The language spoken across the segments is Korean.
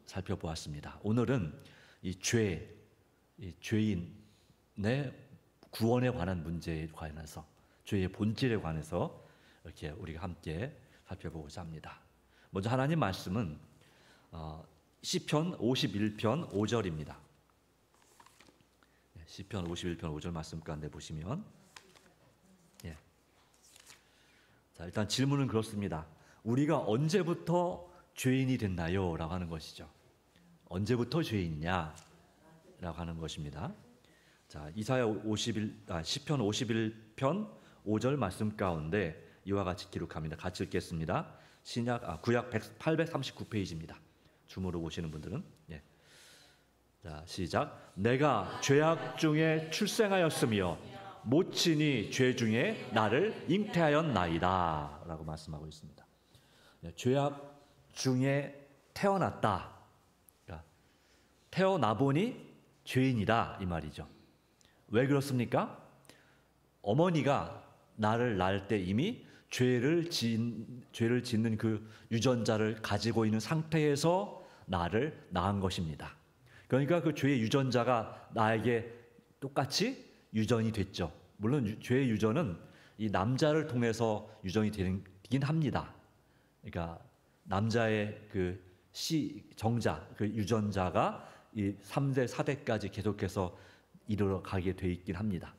살펴보았습니다. 오늘은 이 죄인의 구원에 관한 문제에 관해서, 죄의 본질에 관해서 이렇게 우리가 함께 살펴보고자 합니다. 먼저 하나님 말씀은 시편 51편 5절입니다. 시편 51편 5절 말씀 가운데 보시면, 자, 일단 질문은 그렇습니다. 우리가 언제부터 죄인이 됐나요? 라고 하는 것이죠. 언제부터 죄인이냐? 라고 하는 것입니다. 자, 시편 51편 5절 말씀 가운데 이와 같이 기록합니다. 같이 읽겠습니다. 구약 839페이지입니다. 줌으로 보시는 분들은. 자, 시작. 내가 죄악 중에 출생하였으며 모친이 죄 중에 나를 잉태하였나이다 라고 말씀하고 있습니다. 죄악 중에 태어났다. 그러니까 태어나 보니 죄인이다 이 말이죠. 왜 그렇습니까? 어머니가 나를 낳을 때 이미 죄를 짓는 그 유전자를 가지고 있는 상태에서 나를 낳은 것입니다. 그러니까 그 죄의 유전자가 나에게 똑같이 유전이 됐죠. 물론 죄의 유전은 이 남자를 통해서 유전이 되긴 합니다. 그러니까 남자의 그 정자, 그 유전자가 이 3대, 4대까지 계속해서 이르러 가게 돼 있긴 합니다.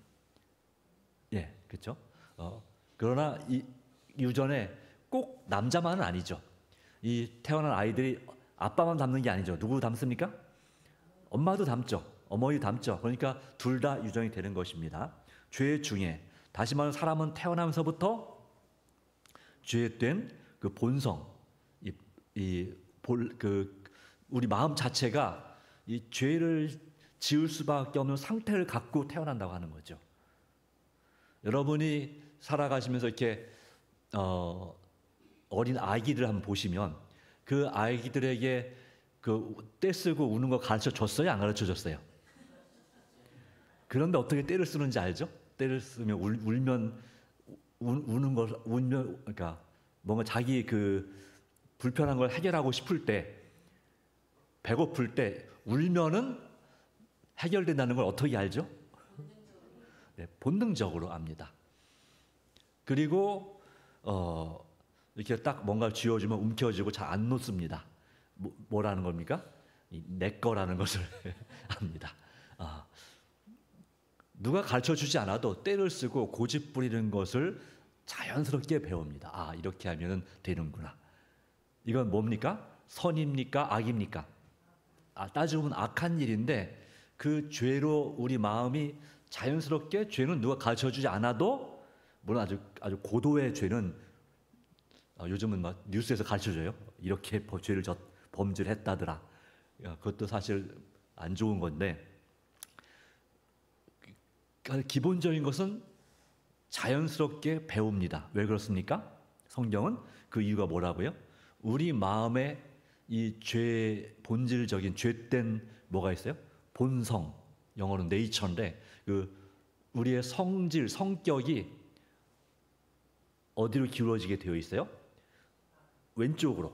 그렇죠? 그러나 이 유전에 꼭 남자만은 아니죠. 이 태어난 아이들이 아빠만 닮는 게 아니죠. 누구 닮습니까? 엄마도 닮죠. 어머니 닮죠. 그러니까 둘 다 유전이 되는 것입니다. 죄 중에, 다시 말하면 사람은 태어나면서부터 죄된 그 본성, 우리 마음 자체가 이 죄를 지을 수밖에 없는 상태를 갖고 태어난다고 하는 거죠. 여러분이 살아가시면서 이렇게 어린 아기들 한번 보시면 그 아기들에게 그 떼쓰고 우는 거 가르쳐 줬어요? 안 가르쳐 줬어요? 그런데 어떻게 떼를 쓰는지 알죠? 떼를 쓰면 울면 그러니까 뭔가 자기 그 불편한 걸 해결하고 싶을 때, 배고플 때 울면은 해결된다는 걸 어떻게 알죠? 본능적으로 압니다. 그리고 이렇게 딱 뭔가 쥐어주면 움켜쥐고 잘 안 놓습니다. 뭐라는 겁니까? 내 거라는 것을 압니다. 누가 가르쳐주지 않아도 때를 쓰고 고집 부리는 것을 자연스럽게 배웁니다. 이렇게 하면 되는구나. 이건 뭡니까? 선입니까? 악입니까? 따지고 보면 악한 일인데, 그 죄로 우리 마음이 자연스럽게, 죄는 누가 가르쳐주지 않아도, 물론 아주 고도의 죄는 요즘은 막 뉴스에서 가르쳐줘요. 이렇게 범죄를 했다더라. 그것도 사실 안 좋은 건데, 기본적인 것은 자연스럽게 배웁니다. 왜 그렇습니까? 성경은 그 이유가 뭐라고요? 우리 마음에 이 본질적인 죄된 뭐가 있어요? 본성, 영어로는 네이처인데, 그 우리의 성질, 성격이 어디로 기울어지게 되어 있어요? 왼쪽으로.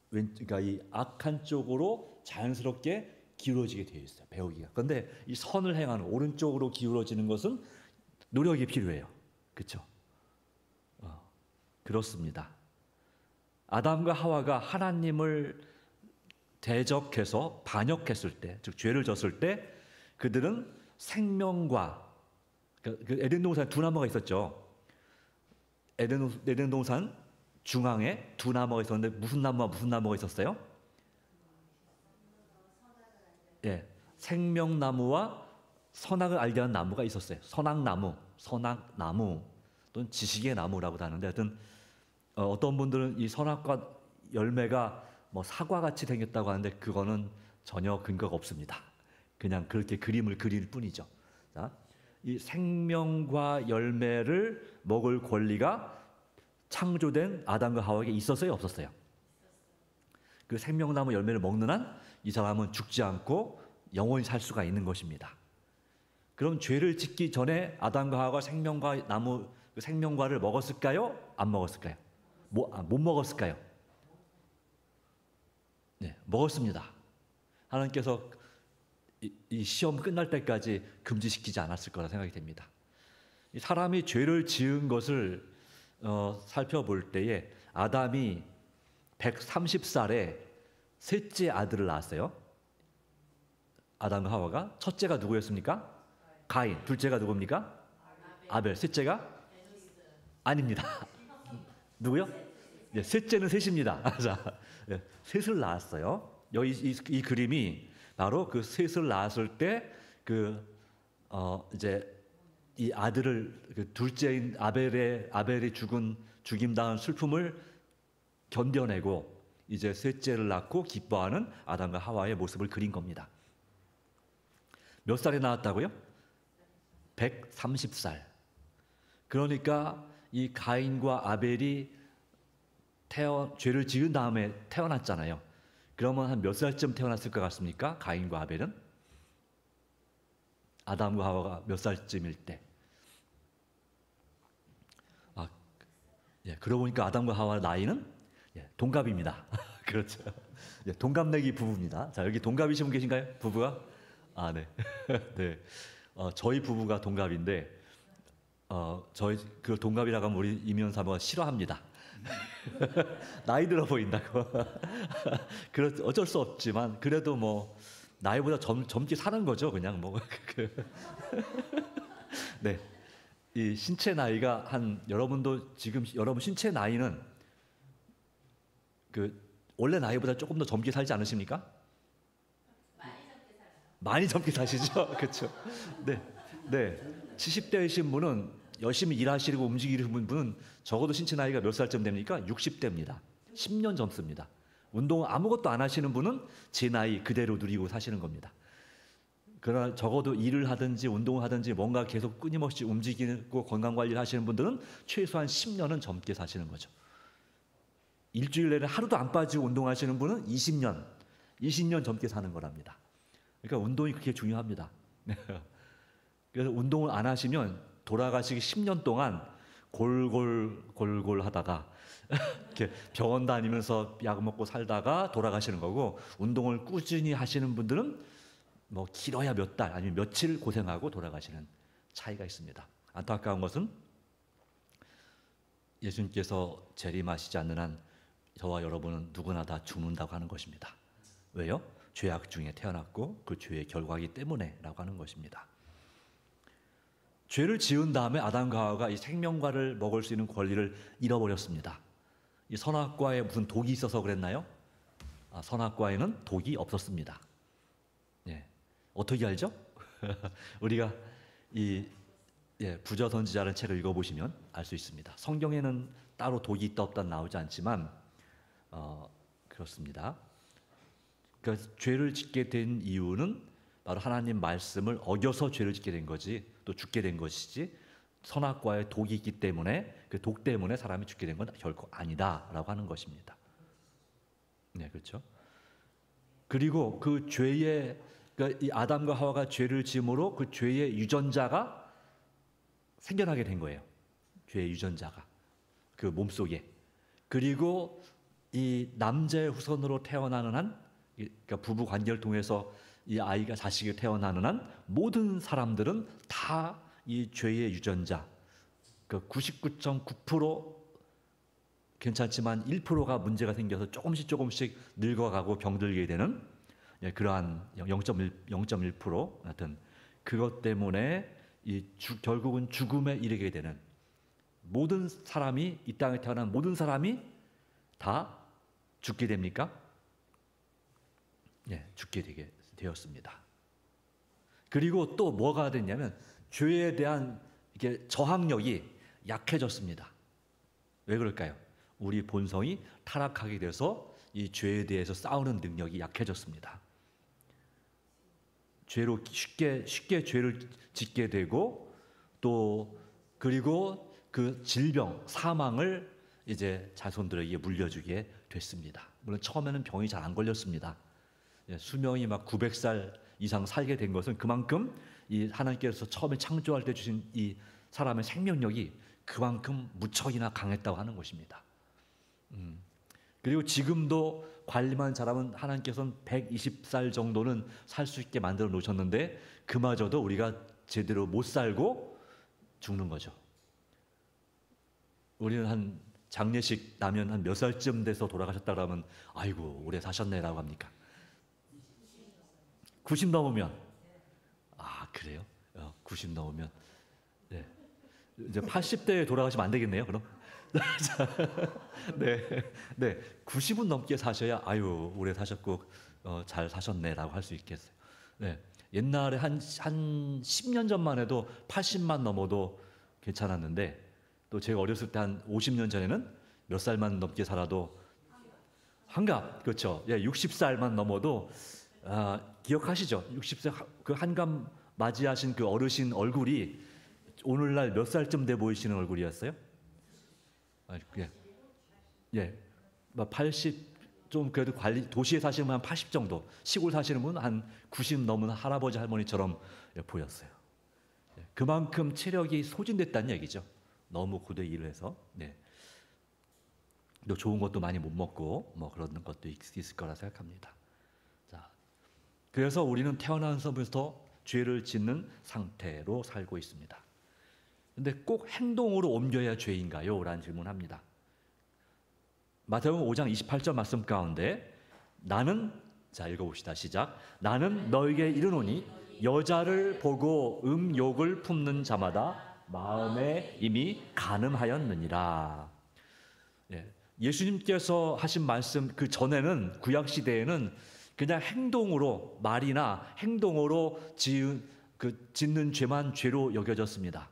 그러니까 이 악한 쪽으로 자연스럽게 기울어지게 되어 있어요. 배우기가. 그런데 이 선을 행하는 오른쪽으로 기울어지는 것은 노력이 필요해요. 그렇죠? 그렇습니다. 아담과 하와가 하나님을 대적해서 반역했을 때, 즉 죄를 졌을 때, 그들은 생명과, 그 에덴 동산에 두 나무가 있었죠. 에덴 동산 중앙에 두 나무가 있었는데 무슨 나무와 무슨 나무가 있었어요? 생명나무와 선악을 알게 하는 나무가 있었어요. 선악나무 또는 지식의 나무라고도 하는데, 하여튼 어떤 분들은 이 선악과 열매가 뭐 사과같이 생겼다고 하는데 그거는 전혀 근거가 없습니다. 그냥 그렇게 그림을 그릴 뿐이죠. 자, 이 생명과 열매를 먹을 권리가 창조된 아담과 하와에게 있었어요, 없었어요? 그 생명나무 열매를 먹는 한 이 사람은 죽지 않고 영원히 살 수가 있는 것입니다. 그럼 죄를 짓기 전에 아담과 하와가 생명과를 먹었을까요? 안 먹었을까요? 못 먹었을까요? 네, 먹었습니다. 하나님께서 이 시험 끝날 때까지 금지시키지 않았을 거라 생각이 됩니다. 이 사람이 죄를 지은 것을 살펴볼 때에 아담이 130살에 셋째 아들을 낳았어요. 아담과 하와가. 첫째가 누구였습니까? 가인. 둘째가 누굽니까? 아벨. 셋째가? 아닙니다. 누구요? 네, 셋째는 셋입니다. 자, 네, 셋을 낳았어요. 여기 이 그림이 바로 그 셋을 낳았을 때 이제 이 아들을 그 둘째인 아벨이 죽임당한 슬픔을 견뎌내고 이제 셋째를 낳고 기뻐하는 아담과 하와의 모습을 그린 겁니다. 몇 살에 낳았다고요? 130살. 그러니까 이 가인과 아벨이 죄를 지은 다음에 태어났잖아요. 그러면 한 몇 살쯤 태어났을 것 같습니까? 가인과 아벨은? 아담과 하와가 몇 살쯤일 때? 그러고 보니까 아담과 하와 나이는 동갑입니다. 그렇죠. 동갑내기 부부입니다. 자, 여기 동갑이신 분 계신가요? 부부가? 아, 네. 네. 저희 부부가 동갑인데, 저희 그 동갑이라고 하면 우리 이민원 사모가 싫어합니다. 나이 들어 보인다고. 어쩔 수 없지만 그래도 뭐 나이보다 젊게 사는 거죠, 그냥 뭐. 네, 이 신체 나이가 여러분도 지금 여러분 신체 나이는 원래 나이보다 조금 더 젊게 살지 않으십니까? 많이 젊게 사시죠, 그렇죠? 네, 네. 70대이신 분은 열심히 일하시고 움직이는 분은 적어도 신체 나이가 몇 살쯤 됩니까? 60대입니다. 10년 젊습니다. 운동 아무것도 안 하시는 분은 제 나이 그대로 누리고 사시는 겁니다. 그러나 적어도 일을 하든지 운동을 하든지 뭔가 계속 끊임없이 움직이고 건강관리를 하시는 분들은 최소한 10년은 젊게 사시는 거죠. 일주일 내내 하루도 안 빠지고 운동하시는 분은 20년 젊게 사는 거랍니다. 그러니까 운동이 그렇게 중요합니다. 그래서 운동을 안 하시면 돌아가시기 10년 동안 골골 하다가 이렇게 병원 다니면서 약 먹고 살다가 돌아가시는 거고, 운동을 꾸준히 하시는 분들은 뭐 길어야 몇 달 아니면 며칠 고생하고 돌아가시는 차이가 있습니다. 안타까운 것은 예수님께서 재림하시지 않는 한 저와 여러분은 누구나 다 죽는다고 하는 것입니다. 왜요? 죄악 중에 태어났고 그 죄의 결과이기 때문에라고 하는 것입니다. 죄를 지은 다음에 아담과 하와가 이 생명과를 먹을 수 있는 권리를 잃어버렸습니다. 이 선악과에 무슨 독이 있어서 그랬나요? 선악과에는 독이 없었습니다. 어떻게 알죠? 우리가 부저 선지자라는 책을 읽어보시면 알 수 있습니다. 성경에는 따로 독이 있다 없다 나오지 않지만 그렇습니다. 그러니까 죄를 짓게 된 이유는 바로 하나님 말씀을 어겨서 죄를 짓게 된 거지, 또 죽게 된 것이지, 선악과에 독이 있기 때문에 그 독 때문에 사람이 죽게 된 건 결코 아니다라고 하는 것입니다. 네, 그렇죠. 그리고 그 죄의, 그러니까 이 아담과 하와가 죄를 지음으로 그 죄의 유전자가 생겨나게 된 거예요. 죄의 유전자가 그 몸속에. 그리고 이 남자의 후손으로 태어나는 한, 그러니까 부부 관계를 통해서 이 아이가 자식이 태어나는 한 모든 사람들은 다 이 죄의 유전자, 그 99.9% 괜찮지만 1%가 문제가 생겨서 조금씩 늙어가고 병들게 되는 그러한 0.1% 같은 그것 때문에 결국은 죽음에 이르게 되는, 모든 사람이, 이 땅에 태어난 모든 사람이 다 죽게 됩니까? 죽게 되게 되었습니다. 그리고 또 뭐가 됐냐면 죄에 대한 이게 저항력이 약해졌습니다. 왜 그럴까요? 우리 본성이 타락하게 돼서 이 죄에 대해서 싸우는 능력이 약해졌습니다. 죄로 쉽게 죄를 짓게 되고, 또 그리고 그 질병, 사망을 이제 자손들에게 물려주게 됐습니다. 물론 처음에는 병이 잘 안 걸렸습니다. 수명이 막 900살 이상 살게 된 것은 그만큼 이 하나님께서 처음에 창조할 때 주신 이 사람의 생명력이 그만큼 무척이나 강했다고 하는 것입니다. 그리고 지금도 관리만 잘하면 하나님께서는 120살 정도는 살 수 있게 만들어 놓으셨는데 그마저도 우리가 제대로 못 살고 죽는 거죠. 우리는 한 장례식 나면 한 몇 살쯤 돼서 돌아가셨다 그러면 아이고 오래 사셨네라고 합니까? 90 넘으면. 아 그래요? 90 넘으면. 네. 이제 80대에 돌아가시면 안 되겠네요. 그럼. 네, 네, 90은 넘게 사셔야 아유 오래 사셨고 잘 사셨네라고 할 수 있겠어요. 네, 옛날에 한 10년 전만 해도 80만 넘어도 괜찮았는데 또 제가 어렸을 때 한 50년 전에는 몇 살만 넘게 살아도 환갑 그렇죠. 예, 60살만 넘어도 기억하시죠? 60세 그 한갑 맞이하신 그 어르신 얼굴이 오늘날 몇 살쯤 돼 보이시는 얼굴이었어요? 예, 예, 80 좀 그래도 관리 도시에 사시는 분 한 80 정도, 시골 사시는 분 한 90 넘은 할아버지 할머니처럼 보였어요. 예, 그만큼 체력이 소진됐다는 얘기죠. 너무 고대 일을 해서. 네. 또 좋은 것도 많이 못 먹고 뭐 그런 것도 있을 거라 생각합니다. 자, 그래서 우리는 태어나서부터 죄를 짓는 상태로 살고 있습니다. 근데 꼭 행동으로 옮겨야 죄인가요? 라는 질문합니다. 마태복음 5장 28절 말씀 가운데 나는 자 읽어봅시다. 시작. 나는 너에게 이르노니 여자를 보고 음욕을 품는 자마다 마음에 이미 간음하였느니라. 예, 예수님께서 하신 말씀 그 전에는 구약 시대에는 그냥 행동으로 말이나 행동으로 짓는 죄만 죄로 여겨졌습니다.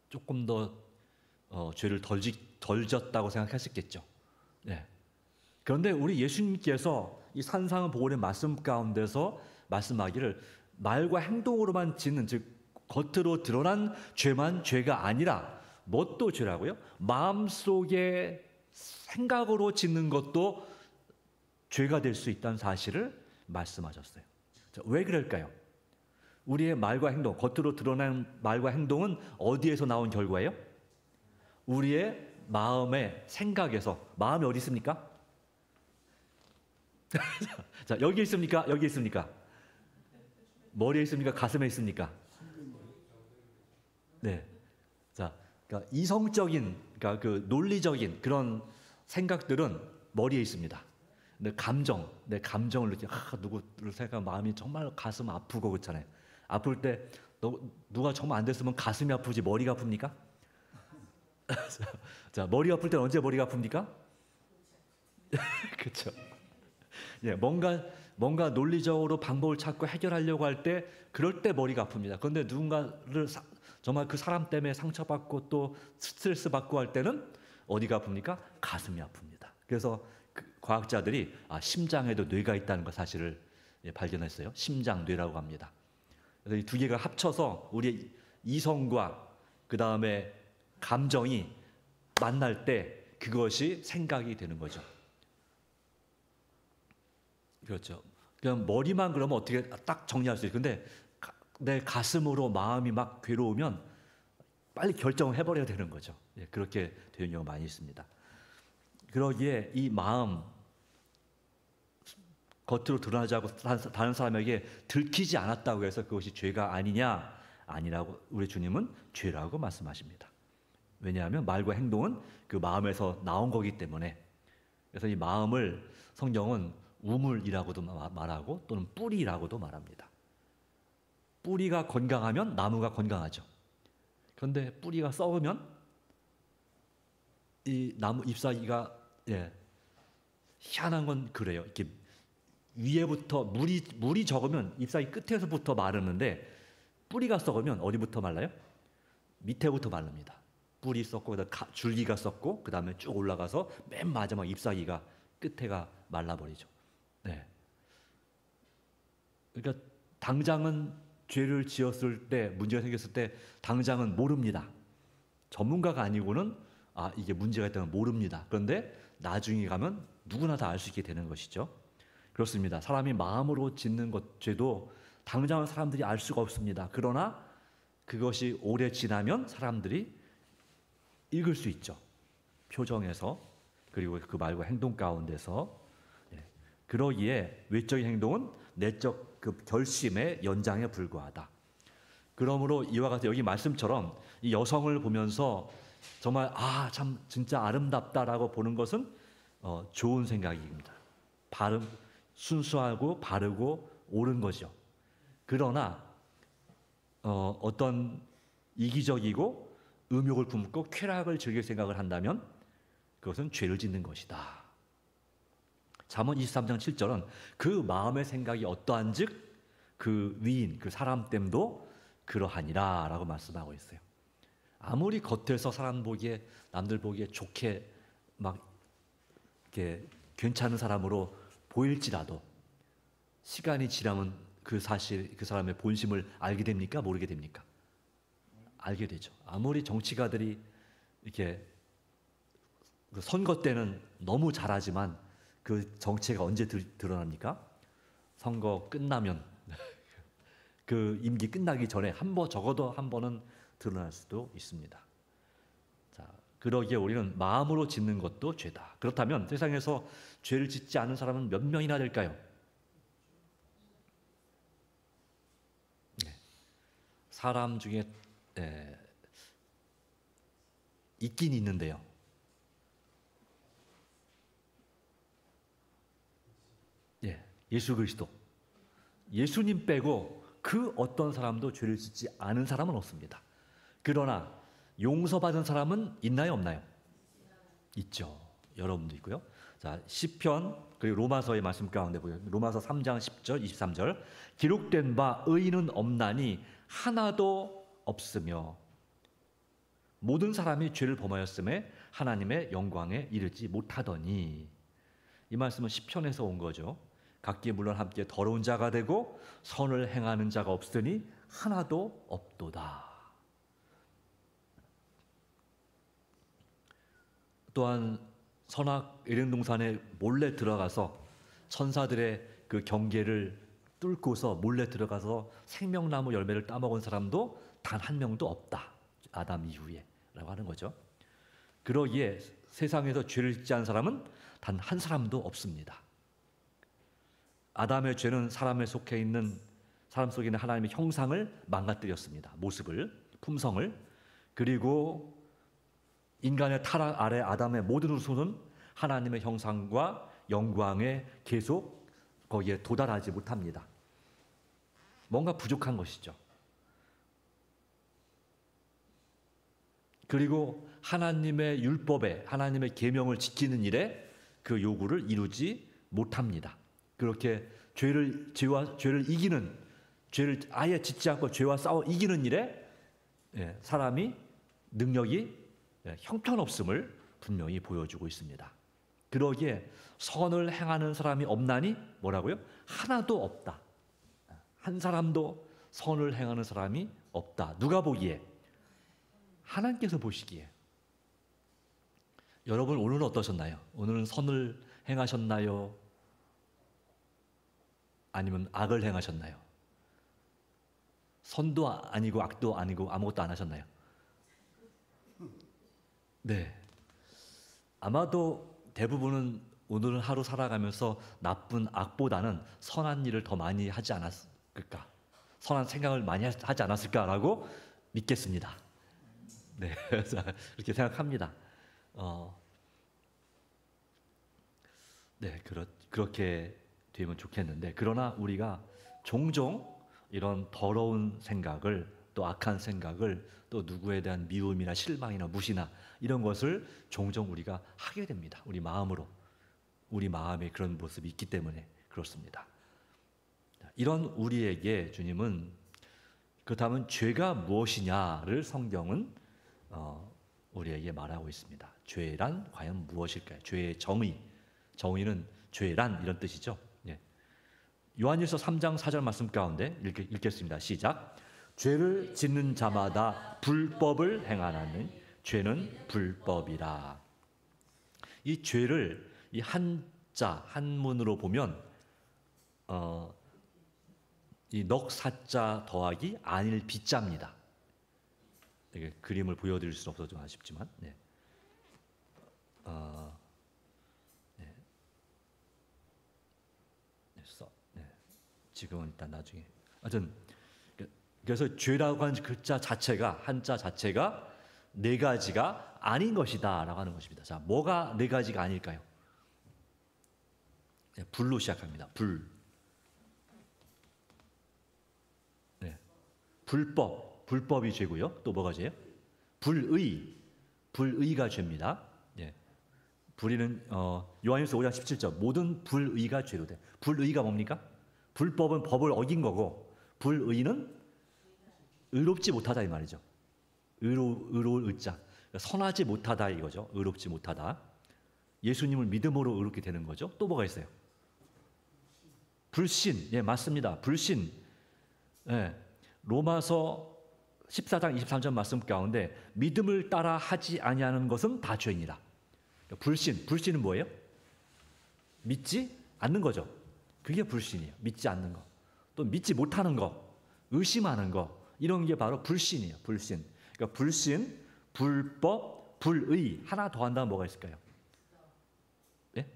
조금 더 죄를 덜 졌다고 생각했었겠죠. 네. 그런데 우리 예수님께서 이 산상보훈의 말씀 가운데서 말씀하기를 말과 행동으로만 짓는 즉 겉으로 드러난 죄만 죄가 아니라 뭣도 죄라고요? 마음속에 생각으로 짓는 것도 죄가 될 수 있다는 사실을 말씀하셨어요. 자, 왜 그럴까요? 우리의 말과 행동, 겉으로 드러난 말과 행동은 어디에서 나온 결과예요? 우리의 마음의 생각에서. 마음이 어디 있습니까? 자, 여기 있습니까? 여기 있습니까? 머리에 있습니까? 가슴에 있습니까? 네. 자, 그러니까 이성적인, 그러니까 그 논리적인 그런 생각들은 머리에 있습니다. 근데 내 감정을 누구를 생각하면 마음이 정말 가슴 아프고 그렇잖아요. 아플 때 누가 정말 안 됐으면 가슴이 아프지 머리가 아픕니까? 자, 머리 아플 때는 언제 머리가 아픕니까? 그렇죠. 예, 뭔가 논리적으로 방법을 찾고 해결하려고 할 때 그럴 때 머리가 아픕니다. 그런데 누군가를 정말 그 사람 때문에 상처받고 또 스트레스 받고 할 때는 어디가 아픕니까? 가슴이 아픕니다. 그래서 과학자들이 심장에도 뇌가 있다는 것 사실을 발견했어요. 심장뇌라고 합니다. 그래서 이 두 개가 합쳐서 우리의 이성과 그 다음에 감정이 만날 때 그것이 생각이 되는 거죠. 그렇죠. 그냥 머리만 그러면 어떻게 딱 정리할 수 있어요. 근데 내 가슴으로 마음이 막 괴로우면 빨리 결정을 해버려야 되는 거죠. 예, 그렇게 되는 경우가 많이 있습니다. 그러기에 이 마음 겉으로 드러나지 않고 다른 사람에게 들키지 않았다고 해서 그것이 죄가 아니냐? 아니라고 우리 주님은 죄라고 말씀하십니다. 왜냐하면 말과 행동은 그 마음에서 나온 거기 때문에. 그래서 이 마음을 성경은 우물이라고도 말하고 또는 뿌리라고도 말합니다. 뿌리가 건강하면 나무가 건강하죠. 그런데 뿌리가 썩으면 이 나무 잎사귀가 희한한 건 그래요. 이렇게 위에부터 물이 적으면 잎사귀 끝에서부터 마르는데 뿌리가 썩으면 어디부터 말라요? 밑에부터 마릅니다. 뿌리 썩고 줄기가 썩고 그 다음에 쭉 올라가서 맨 마지막 잎사귀가 끝에가 말라버리죠. 네. 그러니까 당장은 죄를 지었을 때 문제가 생겼을 때 당장은 모릅니다. 전문가가 아니고는 이게 문제가 있다는 모릅니다. 그런데 나중에 가면 누구나 다 알 수 있게 되는 것이죠. 그렇습니다. 사람이 마음으로 짓는 죄도 당장은 사람들이 알 수가 없습니다. 그러나 그것이 오래 지나면 사람들이 읽을 수 있죠. 표정에서, 그리고 그 말과 행동 가운데서 그러기에 외적인 행동은 내적 그 결심의 연장에 불과하다. 그러므로 이와 같이 여기 말씀처럼 이 여성을 보면서 정말 참 진짜 아름답다라고 보는 것은 좋은 생각입니다. 순수하고 바르고 옳은 거죠. 그러나 어떤 이기적이고 음욕을 품고 쾌락을 즐길 생각을 한다면 그것은 죄를 짓는 것이다. 잠언 23장 7절은 그 마음의 생각이 어떠한즉 그 위인 그 사람 됨도 그러하니라 라고 말씀하고 있어요. 아무리 겉에서 사람 보기에 남들 보기에 좋게 막 이렇게 괜찮은 사람으로 보일지라도 시간이 지나면 그 사실 그 사람의 본심을 알게 됩니까? 모르게 됩니까? 알게 되죠. 아무리 정치가들이 이렇게 선거 때는 너무 잘하지만 그 정체가 언제 드러납니까? 선거 끝나면 그 임기 끝나기 전에 적어도 한 번은 드러날 수도 있습니다. 자, 그러기에 우리는 마음으로 짓는 것도 죄다. 그렇다면 세상에서 죄를 짓지 않은 사람은 몇 명이나 될까요? 사람 중에 있긴 있는데요. 예수 그리스도. 예수님 빼고 그 어떤 사람도 죄를 짓지 않은 사람은 없습니다. 그러나 용서받은 사람은 있나요, 없나요? 있죠. 여러분도 있고요. 자, 시편 그리고 로마서의 말씀 가운데 보면 로마서 3장 10절, 23절 기록된 바 의인은 없나니 하나도 없으며 모든 사람이 죄를 범하였음에 하나님의 영광에 이르지 못하더니 이 말씀은 시편에서 온 거죠. 각기 물론 함께 더러운 자가 되고 선을 행하는 자가 없으니 하나도 없도다. 또한 선악 에덴 동산에 몰래 들어가서 천사들의 그 경계를 뚫고서 몰래 들어가서 생명나무 열매를 따먹은 사람도 단 한 명도 없다. 아담 이후에 라고 하는 거죠. 그러기에 세상에서 죄를 짓지 않은 사람은 단 한 사람도 없습니다. 아담의 죄는 사람 속에 있는 하나님의 형상을 망가뜨렸습니다. 모습을, 품성을. 그리고 인간의 타락 아래 아담의 모든 후손은 하나님의 형상과 영광에 계속 거기에 도달하지 못합니다. 뭔가 부족한 것이죠. 그리고 하나님의 율법에 하나님의 계명을 지키는 일에 그 요구를 이루지 못합니다. 그렇게 죄를 이기는 죄를 아예 짓지 않고 죄와 싸워 이기는 일에 사람이 능력이 형편없음을 분명히 보여주고 있습니다. 그러기에 선을 행하는 사람이 없나니 뭐라고요? 하나도 없다. 한 사람도 선을 행하는 사람이 없다. 누가 보기에? 하나님께서 보시기에. 여러분 오늘은 어떠셨나요? 오늘은 선을 행하셨나요? 아니면 악을 행하셨나요? 선도 아니고 악도 아니고 아무것도 안 하셨나요? 네. 아마도 대부분은 오늘 하루 살아가면서 나쁜 악보다는 선한 일을 더 많이 하지 않았을까? 선한 생각을 많이 하지 않았을까라고 믿겠습니다. 네. 그렇게 생각합니다. 네, 그렇게 되면 좋겠는데 그러나 우리가 종종 이런 더러운 생각을 또 악한 생각을 또 누구에 대한 미움이나 실망이나 무시나 이런 것을 종종 우리가 하게 됩니다. 우리 마음으로. 우리 마음에 그런 모습이 있기 때문에 그렇습니다. 이런 우리에게 주님은 그렇다면 죄가 무엇이냐를 성경은 우리에게 말하고 있습니다. 죄란 과연 무엇일까요? 죄의 정의는 죄란 이런 뜻이죠. 요한일서 3장 4절 말씀 가운데 읽겠습니다. 시작. 죄를 짓는 자마다 불법을 행하나니 죄는 불법이라. 이 죄를 이 한자 한문으로 보면 이 넉사자 더하기 안일 비자입니다. 이게 그림을 보여드릴 수는 없어서 좀 아쉽지만 네. 지금은 일단 나중에. 하여튼 그래서 죄라고 하는 글자 자체가 한자 자체가 네 가지가 아닌 것이다라고 하는 것입니다. 자, 뭐가 네 가지가 아닐까요? 네, 불로 시작합니다. 불. 네. 불법이 죄고요. 또 뭐가 죄요? 불의가 죄입니다. 예. 불의는 요한일서 5장 17절 모든 불의가 죄로 돼. 불의가 뭡니까? 불법은 법을 어긴 거고 불의는 의롭지 못하다 이 말이죠. 의로울 의자. 선하지 못하다 이거죠. 의롭지 못하다. 예수님을 믿음으로 의롭게 되는 거죠. 또 뭐가 있어요? 불신. 예, 맞습니다. 불신. 예. 로마서 14장 23절 말씀 가운데 믿음을 따라 하지 아니하는 것은 다 죄이니라. 불신은 뭐예요? 믿지 않는 거죠. 그게 불신이에요. 믿지 않는 거. 또 믿지 못하는 거, 의심하는 거, 이런 게 바로 불신이에요. 불신. 그러니까 불신, 불법, 불의 하나 더 한다면 뭐가 있을까요? 예?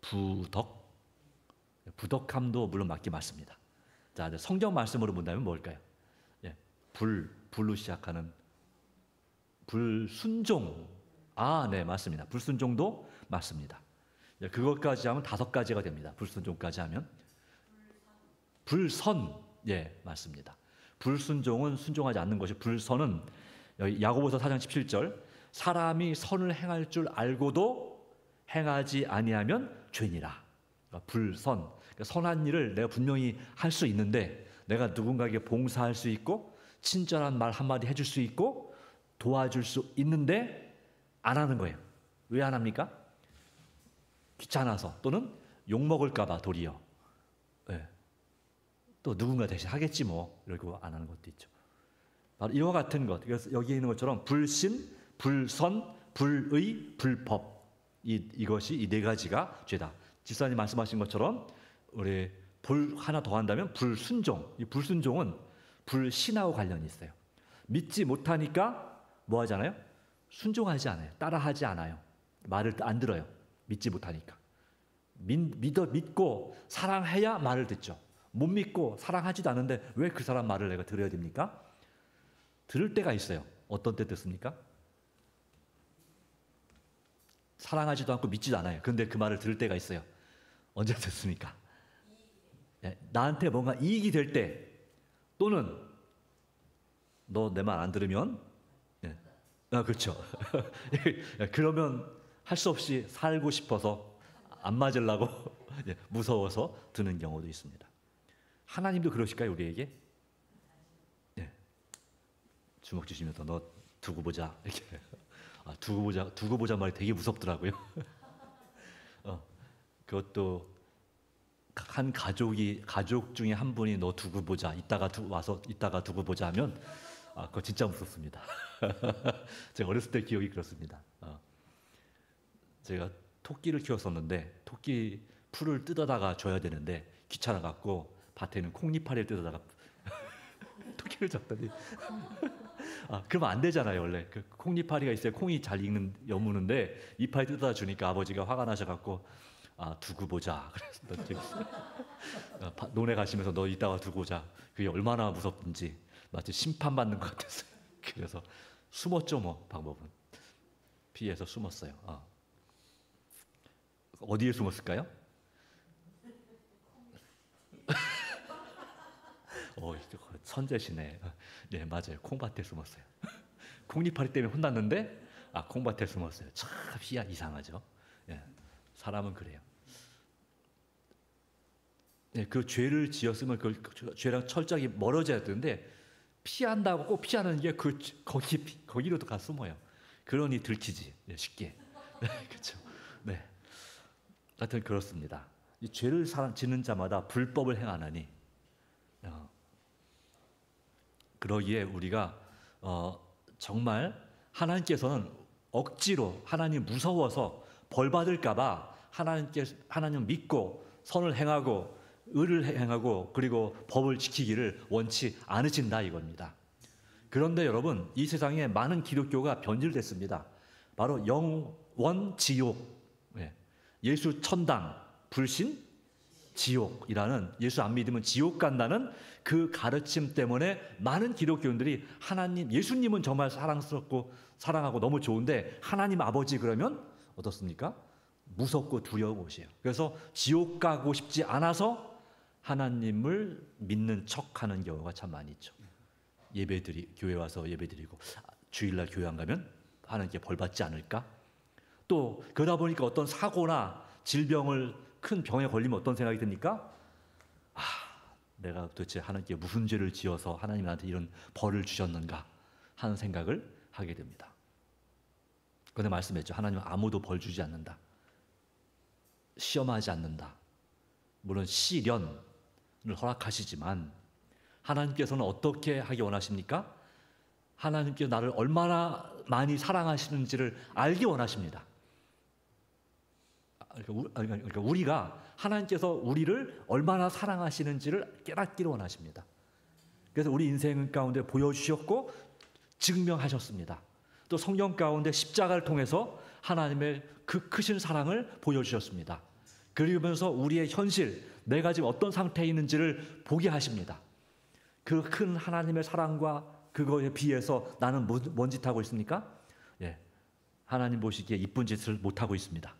부덕. 부덕함도 물론 맞기 맞습니다. 자, 성경 말씀으로 본다면 뭘까요? 예, 불로 시작하는 불순종. 아, 네, 맞습니다. 불순종도 맞습니다. 예, 그것까지 하면 5가지가 됩니다. 불순종까지 하면 불선. 예, 맞습니다. 불순종은 순종하지 않는 것이, 불선은 여기 야고보서 4장 17절 사람이 선을 행할 줄 알고도 행하지 아니하면 죄니라. 그러니까 불선. 그러니까 선한 일을 내가 분명히 할 수 있는데, 내가 누군가에게 봉사할 수 있고 친절한 말 한마디 해줄 수 있고 도와줄 수 있는데 안 하는 거예요. 왜 안 합니까? 귀찮아서, 또는 욕먹을까 봐 도리어. 네. 또 누군가 대신 하겠지 뭐 이러고 안 하는 것도 있죠. 바로 이와 같은 것. 그래서 여기에 있는 것처럼 불신, 불선, 불의, 불법, 이것이 이 네 가지가 죄다. 집사님 말씀하신 것처럼 우리 불 하나 더 한다면 불순종. 이 불순종은 불신하고 관련이 있어요. 믿지 못하니까 뭐 하잖아요? 순종하지 않아요. 따라하지 않아요. 말을 안 들어요. 믿지 못하니까. 믿고 사랑해야 말을 듣죠. 못 믿고 사랑하지도 않는데 왜 그 사람 말을 내가 들어야 됩니까? 들을 때가 있어요. 어떤 때 듣습니까? 사랑하지도 않고 믿지도 않아요. 그런데 그 말을 들을 때가 있어요. 언제 듣습니까? 예, 나한테 뭔가 이익이 될 때, 또는 너 내 말 안 들으면, 예. 그렇죠. 그러면 할 수 없이 살고 싶어서 안 맞으려고 예, 무서워서 드는 경우도 있습니다. 하나님도 그러실까요, 우리에게? 예. 주먹 주시면서 너 두고 보자 이렇게. 두고 보자 말이 되게 무섭더라고요. 그것도 한 가족 중에 한 분이 너 두고 보자, 이따가 두고 보자 하면 그거 진짜 무섭습니다. 제가 어렸을 때 기억이 그렇습니다. 제가 토끼를 키웠었는데 토끼 풀을 뜯어다가 줘야 되는데 귀찮아 갖고 밭에 있는 콩잎파리를 뜯어다가 토끼를 줬더니 그러면 안 되잖아요. 원래 그 콩잎파리가 있어야 콩이 잘 여무는데 이파리 뜯어다 주니까 아버지가 화가 나셔갖고 두고 보자. 그래서 논에 가시면서 너 이따가 두고 보자. 그게 얼마나 무섭든지 마치 심판받는 것 같았어요. 그래서 숨었죠, 뭐 방법은. 피해서 숨었어요. 어디에 숨었을까요? 천재시네. 네, 맞아요. 콩밭에 숨었어요. 콩잎파리 때문에 혼났는데 콩밭에 숨었어요. 참 이상하죠. 예, 사람은 그래요. 네, 그 죄를 지었으면 그 죄랑 철저하게 멀어져야 되는데 피한다고 꼭 피하는 게 거기로도 가 숨어요. 그러니 들키지 쉽게. 네, 그렇죠. 네, 하여튼 그렇습니다. 이 죄를 짓는 자마다 불법을 행하나니 그러기에 우리가 정말 하나님께서는 억지로 하나님 무서워서 벌 받을까 봐 하나님 믿고 선을 행하고 의를 행하고 그리고 법을 지키기를 원치 않으신다 이겁니다. 그런데 여러분, 이 세상에 많은 기독교가 변질됐습니다. 바로 영원 지옥, 예수 천당, 불신 지옥이라는, 예수 안 믿으면 지옥 간다는 그 가르침 때문에 많은 기독교인들이 하나님, 예수님은 정말 사랑스럽고 사랑하고 너무 좋은데 하나님 아버지 그러면 어떻습니까? 무섭고 두려운 것이에요. 그래서 지옥 가고 싶지 않아서 하나님을 믿는 척하는 경우가 참 많이 있죠. 교회 와서 예배드리고 주일날 교회 안 가면 하나님께 벌 받지 않을까? 또 그러다 보니까 어떤 사고나 질병을, 큰 병에 걸리면 어떤 생각이 듭니까? 내가 도대체 하나님께 무슨 죄를 지어서 하나님이 나한테 이런 벌을 주셨는가 하는 생각을 하게 됩니다. 그런데 말씀했죠. 하나님은 아무도 벌 주지 않는다. 시험하지 않는다. 물론 시련을 허락하시지만 하나님께서는 어떻게 하기 원하십니까? 하나님께서 나를 얼마나 많이 사랑하시는지를 알기 원하십니다. 그러니까 우리가 하나님께서 우리를 얼마나 사랑하시는지를 깨닫기를 원하십니다. 그래서 우리 인생 가운데 보여주셨고 증명하셨습니다. 또 성경 가운데 십자가를 통해서 하나님의 그 크신 사랑을 보여주셨습니다. 그러면서 우리의 현실, 내가 지금 어떤 상태에 있는지를 보게 하십니다. 그 큰 하나님의 사랑과 그거에 비해서 나는 뭔 짓 하고 있습니까? 하나님 보시기에 이쁜 짓을 못하고 있습니다.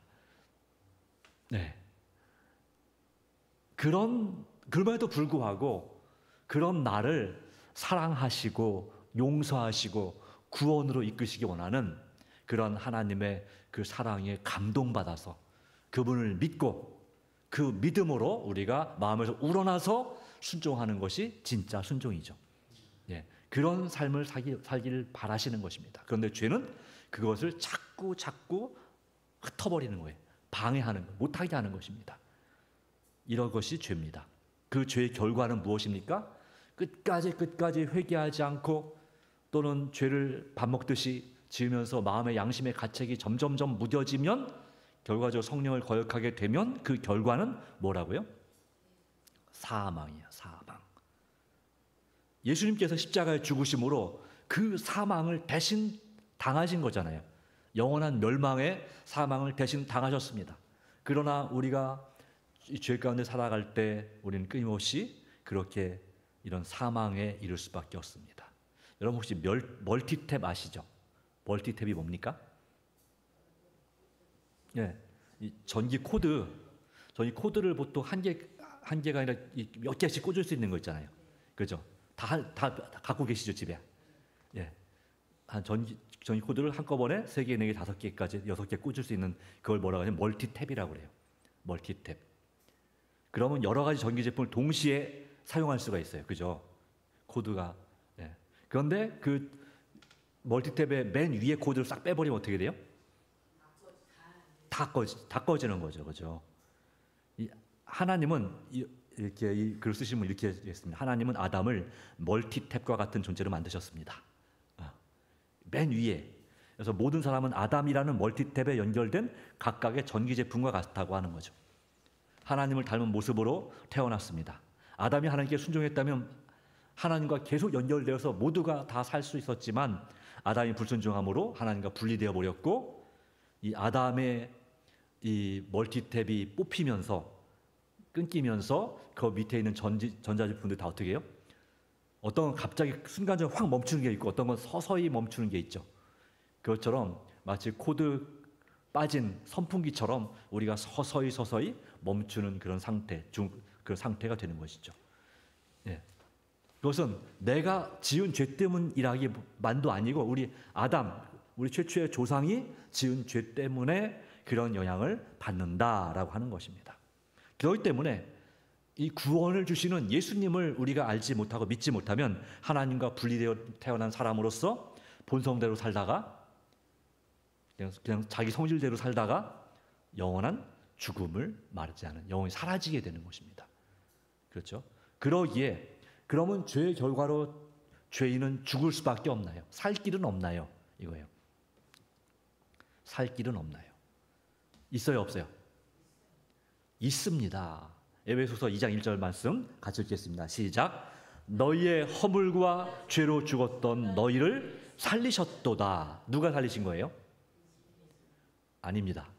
그럼에도 불구하고 그런 나를 사랑하시고 용서하시고 구원으로 이끄시기 원하는 그런 하나님의 그 사랑에 감동받아서 그분을 믿고 그 믿음으로 우리가 마음에서 우러나서 순종하는 것이 진짜 순종이죠. 그런 삶을 살기를 바라시는 것입니다. 그런데 죄는 그것을 자꾸 흩어버리는 거예요. 방해하는 것, 못하게 하는 것입니다. 이런 것이 죄입니다. 그 죄의 결과는 무엇입니까? 끝까지 회개하지 않고 또는 죄를 밥 먹듯이 지으면서 마음의 양심의 가책이 점점점 무뎌지면 결과적으로 성령을 거역하게 되면 그 결과는 뭐라고요? 사망이에요. 사망. 예수님께서 십자가에 죽으심으로 그 사망을 대신 당하신 거잖아요. 영원한 멸망의 사망을 대신 당하셨습니다. 그러나 우리가 죄 가운데 살아갈 때 우리는 끊임없이 그렇게 이런 사망에 이를 수밖에 없습니다. 여러분 혹시 멀티탭 아시죠? 멀티탭이 뭡니까? 이 전기 코드를 보통 한 개가 아니라 몇 개씩 꽂을 수 있는 거 있잖아요. 그죠? 다 갖고 계시죠, 집에? 한 전기 코드를 한꺼번에 3개, 4개, 5개까지 6개 꽂을 수 있는 그걸 뭐라고 하냐면 멀티탭이라고 그래요. 멀티탭. 그러면 여러 가지 전기 제품을 동시에 사용할 수가 있어요. 그죠? 코드가. 그런데 그 멀티탭의 맨 위에 코드를 싹 빼버리면 어떻게 돼요? 다 꺼지는 거죠. 그죠? 하나님은 이렇게 이 글을 쓰시면 이렇게 했습니다. 하나님은 아담을 멀티탭과 같은 존재로 만드셨습니다. 맨 위에. 그래서 모든 사람은 아담이라는 멀티탭에 연결된 각각의 전기 제품과 같다고 하는 거죠. 하나님을 닮은 모습으로 태어났습니다. 아담이 하나님께 순종했다면 하나님과 계속 연결되어서 모두가 다 살 수 있었지만 아담이 불순종함으로 하나님과 분리되어 버렸고 이 아담의 이 멀티탭이 뽑히면서 끊기면서 그 밑에 있는 전자제품들 다 어떻게 해요? 어떤 건 갑자기 순간적으로 확 멈추는 게 있고 어떤 건 서서히 멈추는 게 있죠. 그것처럼 마치 코드 빠진 선풍기처럼 우리가 서서히 멈추는 그런 그런 상태가 되는 것이죠. 그것은 내가 지은 죄 때문이라기만도 아니고 우리 최초의 조상이 지은 죄 때문에 그런 영향을 받는다라고 하는 것입니다. 그렇기 때문에 이 구원을 주시는 예수님을 우리가 알지 못하고 믿지 못하면 하나님과 분리되어 태어난 사람으로서 본성대로 살다가 그냥 자기 성질대로 살다가 영원한 죽음을 맞이하는, 영원히 사라지게 되는 것입니다. 그렇죠? 그러면 죄의 결과로 죄인은 죽을 수밖에 없나요? 살 길은 없나요? 이거예요. 살 길은 없나요? 있어요, 없어요? 있습니다. 에베소서 2장 1절 말씀 같이 읽겠습니다. 시작. 너희의 허물과 죄로 죽었던 너희를 살리셨도다. 누가 살리신 거예요? 아닙니다.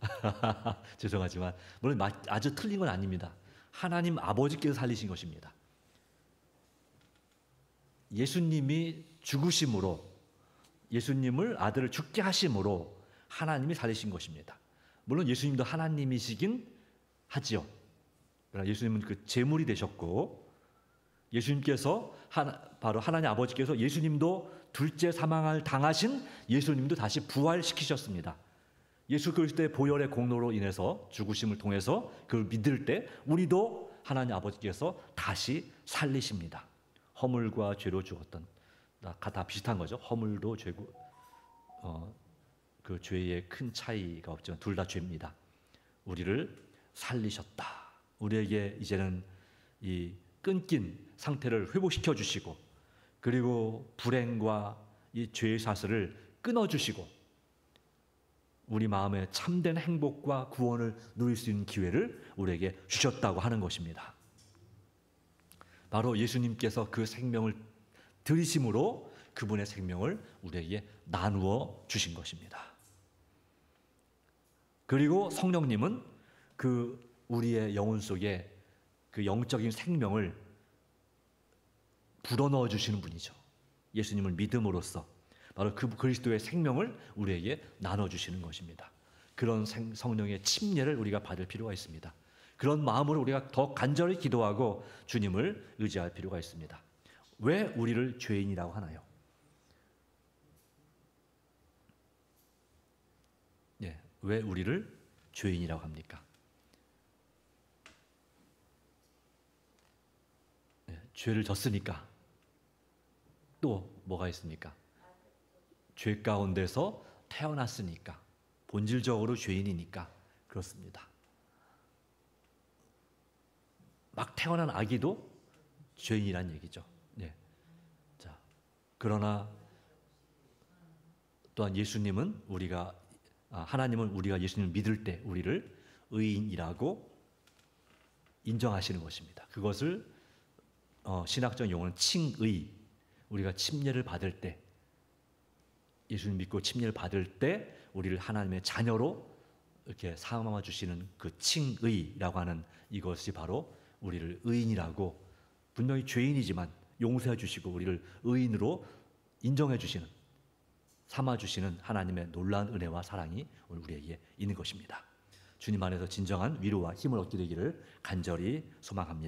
죄송하지만 물론 아주 틀린 건 아닙니다. 하나님 아버지께서 살리신 것입니다. 예수님이 죽으심으로, 예수님을 아들을 죽게 하심으로 하나님이 살리신 것입니다. 물론 예수님도 하나님이시긴 하지요. 그러나 예수님은 그 제물이 되셨고, 예수님께서 바로 하나님 아버지께서 예수님도 둘째 사망을 당하신 예수님도 다시 부활시키셨습니다. 예수 그리스도의 보혈의 공로로 인해서 죽으심을 통해서 그걸 믿을 때 우리도 하나님 아버지께서 다시 살리십니다. 허물과 죄로 죽었던, 다 비슷한 거죠. 허물도 죄고, 그 죄의 큰 차이가 없지만 둘 다 죄입니다. 우리를 살리셨다. 우리에게 이제는 이 끊긴 상태를 회복시켜 주시고, 그리고 불행과 이 죄의 사슬을 끊어 주시고, 우리 마음에 참된 행복과 구원을 누릴 수 있는 기회를 우리에게 주셨다고 하는 것입니다. 바로 예수님께서 그 생명을 들이심으로 그분의 생명을 우리에게 나누어 주신 것입니다. 그리고 성령님은 그 우리의 영혼 속에 그 영적인 생명을 불어넣어 주시는 분이죠. 예수님을 믿음으로써 바로 그 그리스도의 생명을 우리에게 나눠주시는 것입니다. 그런 성령의 침례를 우리가 받을 필요가 있습니다. 그런 마음으로 우리가 더 간절히 기도하고 주님을 의지할 필요가 있습니다. 왜 우리를 죄인이라고 하나요? 왜 우리를 죄인이라고 합니까? 죄를 졌으니까. 또 뭐가 있습니까? 죄 가운데서 태어났으니까, 본질적으로 죄인이니까 그렇습니다. 막 태어난 아기도 죄인이란 얘기죠. 자, 그러나 또한 예수님은 하나님은 우리가 예수님을 믿을 때 우리를 의인이라고 인정하시는 것입니다. 그것을 신학적 용어는 칭의, 우리가 침례를 받을 때, 예수님 믿고 침례를 받을 때 우리를 하나님의 자녀로 이렇게 삼아 주시는 그 칭의라고 하는 이것이 바로 우리를 의인이라고, 분명히 죄인이지만 용서해 주시고 우리를 의인으로 인정해 주시는, 삼아 주시는 하나님의 놀라운 은혜와 사랑이 우리에게 있는 것입니다. 주님 안에서 진정한 위로와 힘을 얻게 되기를 간절히 소망합니다.